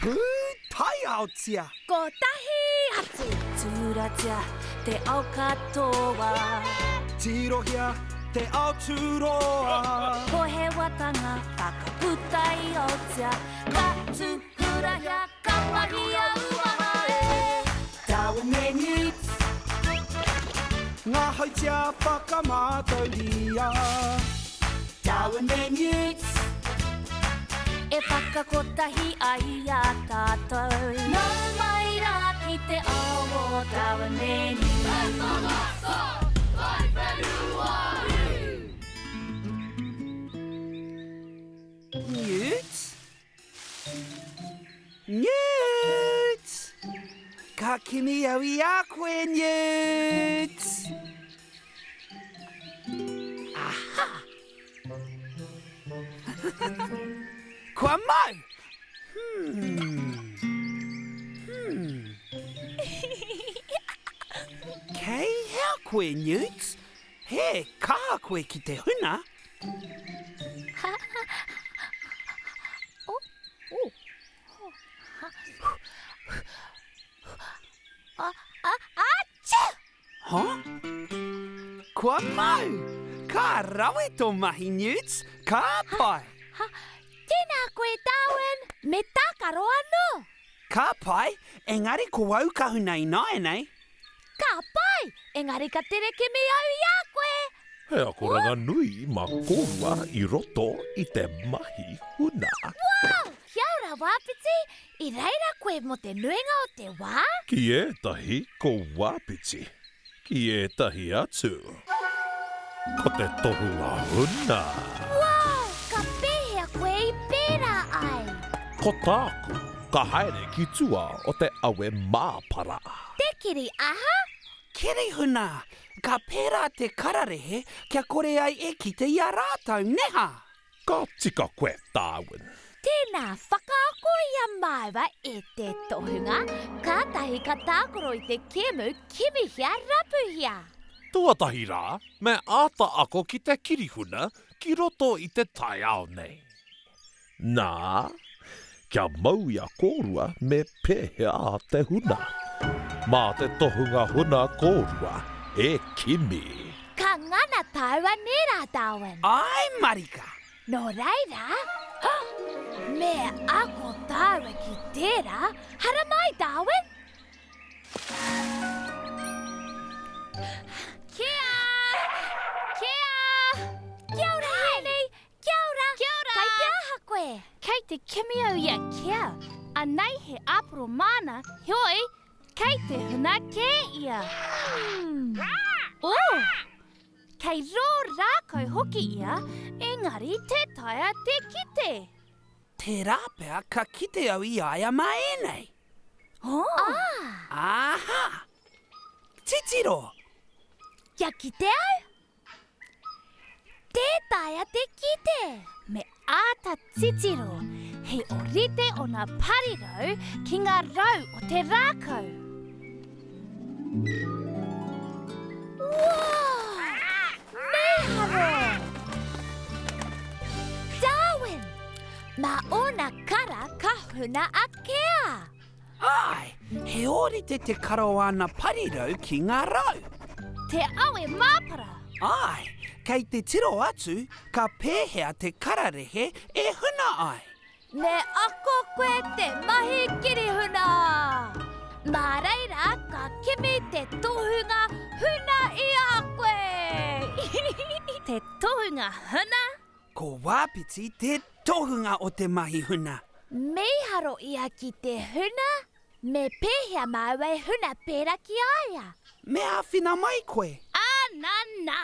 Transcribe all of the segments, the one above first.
tai aotia. Ko tahi atu tūratia te ao katoa. Tirohia te ao turoa. Ko he watanga whakaputai aotia. Ka tuhurahia ka wahi aua e. Darwin and Newts. Ngā hautia whakamātauria. Darwin and Newts. E whakakotahi ai a tātou. Nō mai rā ki te ao Darwin and Newts. Newts? Newts! Ka kimi au I a koe, Newts! Aha! Kua mau! Kei hea koe, Newts? He kaha koe ki te huna? Huh? Kua mau! Ka rawe tō mahi, Newts! Ka pai! Tēnā koe, Darwin! Me tākaro anō! Ka pai, engari ko wau ka huna I naenei. Ka pai! Engari ka tereke me au I a koe! He akoranga nui ma korua I roto I te mahi huna. Wow! Kia ora wāpiti! I reira koe mo te nuenga o te wā? Ki etahi ko wāpiti. Ki etahi atu. Ko te tohunga huna. Wow! Ka pēhea koe I pērā ai! Ko tāku, ka haere ki tua o te awe māpara. Te kiri aha? Kiri huna, ka pērā te kararehe kia kore ai e ki te ia rātau, neha? Ka tika koe, Darwin. Tēnā whakaako ia maiwa e te tohunga, kātahi ka tākoro I te kemu kimihia rapuhia. Tuatahi rā, me āta ako ki te kirihuna ki roto I te tai ao nei. Nā, kia mau ia kōrua me pēhea te huna. Mā te tohunga huna kōrua e kimi. Ka ngana taua nera, Darwin. Ai, Marika! Nō reira, me ako taua ki tērā, hara mai, Darwin. Kia! Kia! Kia ora, Henny! Kia ora! Kia ora! Kai te aha koe? Kei te kimi au ia kia. Anei he apuro mana, hioi, kei te huna ke ia. Oh! Kei rō rākau hoki ia, engari te taia te kite. Te rāpea ka kite au I aia maenei. Oh! Aha! Titiro! Kia kite au? Te taia te kite. Me āta titiro, he orite o ngā parirau ki ngā rau o te rākau. Wow! Meharo! Darwin! Mā ona kara ka huna a kea. Ai, he orite te karawana parirau ki ngā rau. Te awe māpara. Ai, kei te tiro atu, ka pēhea te kararehe e huna ai. Me ako koe te mahi kirihuna. Mā reira ka kimi te tohunga huna I a koe. Te tohunga huna? Ko wāpiti te tohunga o te mahi huna. Meiharo ia ki te huna? Me pēhea māwei huna pērā ki aia. Me āwhina mai koe. Nā.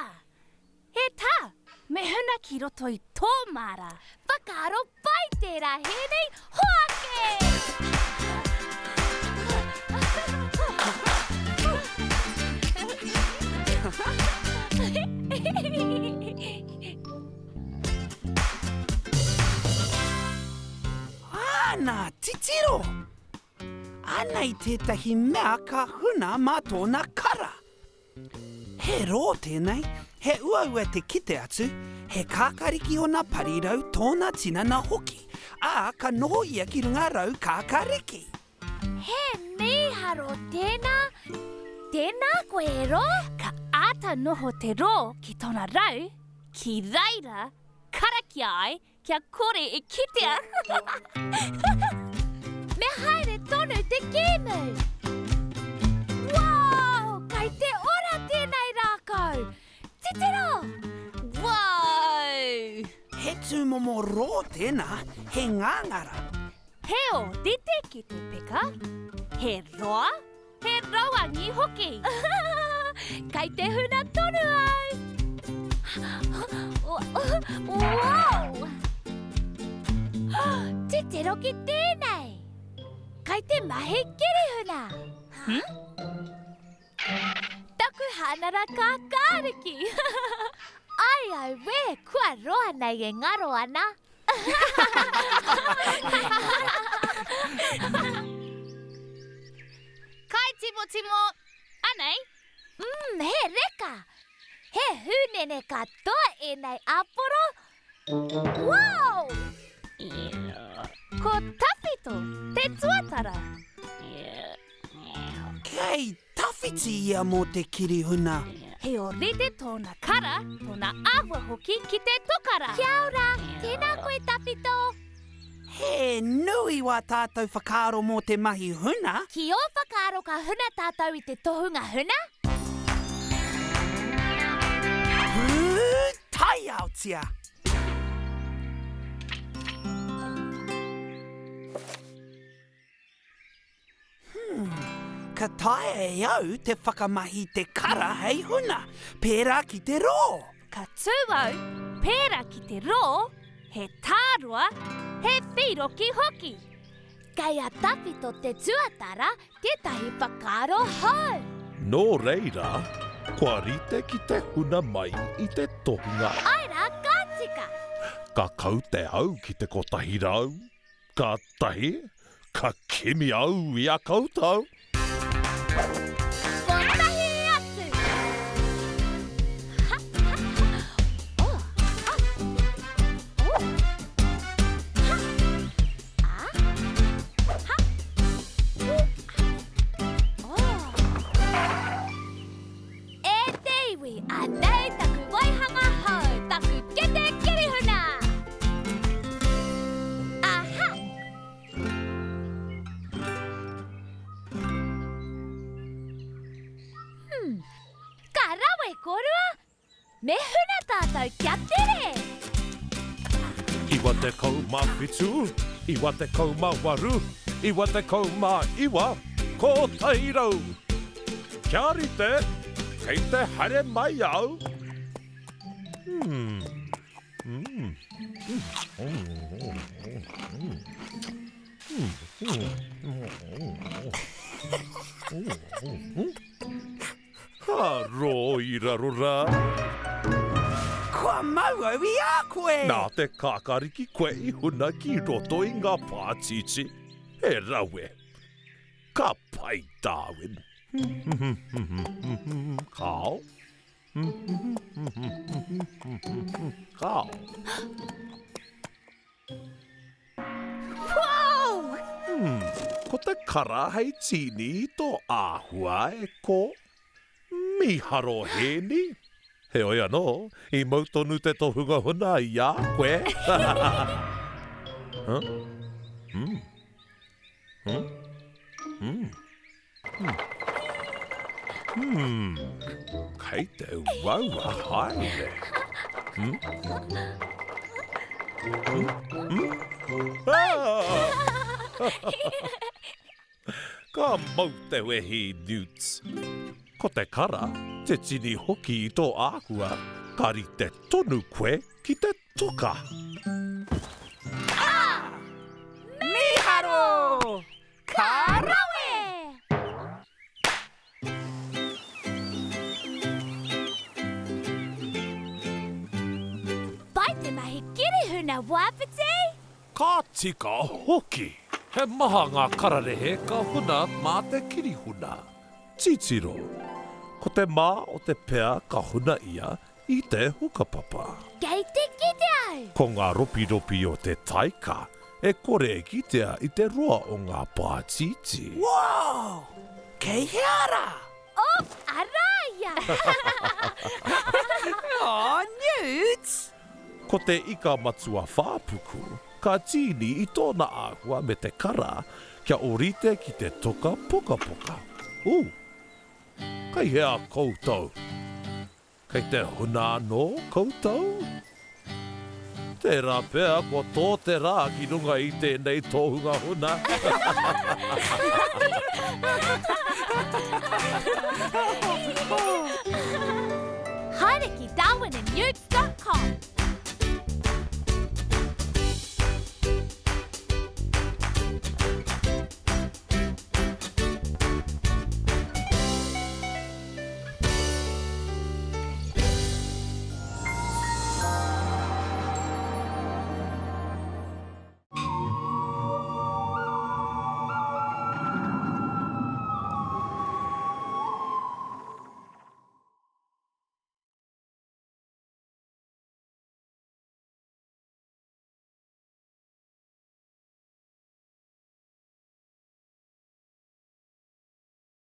He tā, me huna ki roto I tō mara. Whakaaro pai tērā, Henny, hoake! Ana, titiro! Ana I tētahi mea ka huna mā tōna kara. He rō tēnei, he ua te kite atu, he kākariki o nā parirau tōna tinana hoki. Ka noho ia ki runga rau kākariki. He miharo tēnā. Tēnā koe e rō. Ka āta noho te rō ki tōna rau. Ki reira, karaki ai, kia kore e kitea. Me haere tonu te kēmu. Wow! Kai te ora tēnei rākau. Titiro! Wow! He tūmomo rō tēnā, he ngāngara. He o tete ki te peka. He roa, he rauangi hoki. Kai te huna tonu ai. Wow! Titiro ki tēnei. Kai te mahi kirihuna. Taku hanara kākāriki. Ai we, kua roa nei e ngaro ana. Kai timo. Anei? He reka. He hūnene katoa e nei aporo. Wow! Ko tawhito, te tuatara. Kei tawhiti ia mō te kirihuna. He o rete tōna kara, tōna āhua hoki ki te tokara. Kia ora, tēnā koe tawhito. He nui wā tātou whakaaro mō te mahi huna. Ki o whakaaro ka huna tātou i te tohunga huna? Tai au tia. Ka tae e au te whakamahi te kara hei huna. Pērā ki te rō. Ka tūau, pērā ki te rō, he tārua, he whiroki hoki. Kai a tawhito te tuatara, tētahi whakaaro hau. Nō reira, kua rite ki te huna mai i te tohunga. Aira, ka tika. Ka kau te au ki te kotahi rau. Ka tahi, ka kimi au I a koutou. Kotahi atu. E teiwi, anei taku waihanga hau, taku kete kirihuna. Aha! Ka rawe korua, me huna tātou kia tere. Iwa te kou mā whitu, iwa te kou mā waru, iwa te kou mā iwa, ko tairau. Kia rite, kei te haere mai au. Rō I rarora. Kua mau au I a koe. Nā te kākariki koe I huna ki roto I ngā pātiti. He rawe. Ka pai Darwin. Kao. Kao. Wow! Ko te kara hei tini I tō āhua e ko. Miharo heni. He oi anō, I mautonu te tohunga huna I a koe. Kei te waua haere. Ka mau te wehi Newts. Ko te kara, te tini hoki I tō āhua, kari te tonu koe ki te toka. Miharo! Ka rawe! Pai te mahi kirihuna wapiti? Ka tika hoki. He maha ngā kararehe ka huna mā te kirihuna. Titiro, ko Ko te mā o te pea ka huna ia I te hukapapa. Kei te kite au. Ko ngā ropi o te taika, e kore e kitea I te roa o ngā pātiti. Wow! Kei he ara! Oh, araia. Oh, Newts! Ko te ika matua whāpuku, ka tīni I tōna āhua me te kara kia orite ki te toka poka. Kai hea koutou. Kei te huna no koutou? Tērā pea ko tō te rā ki runga I tēnei tōhunga huna. Haere ki Darwin and Newts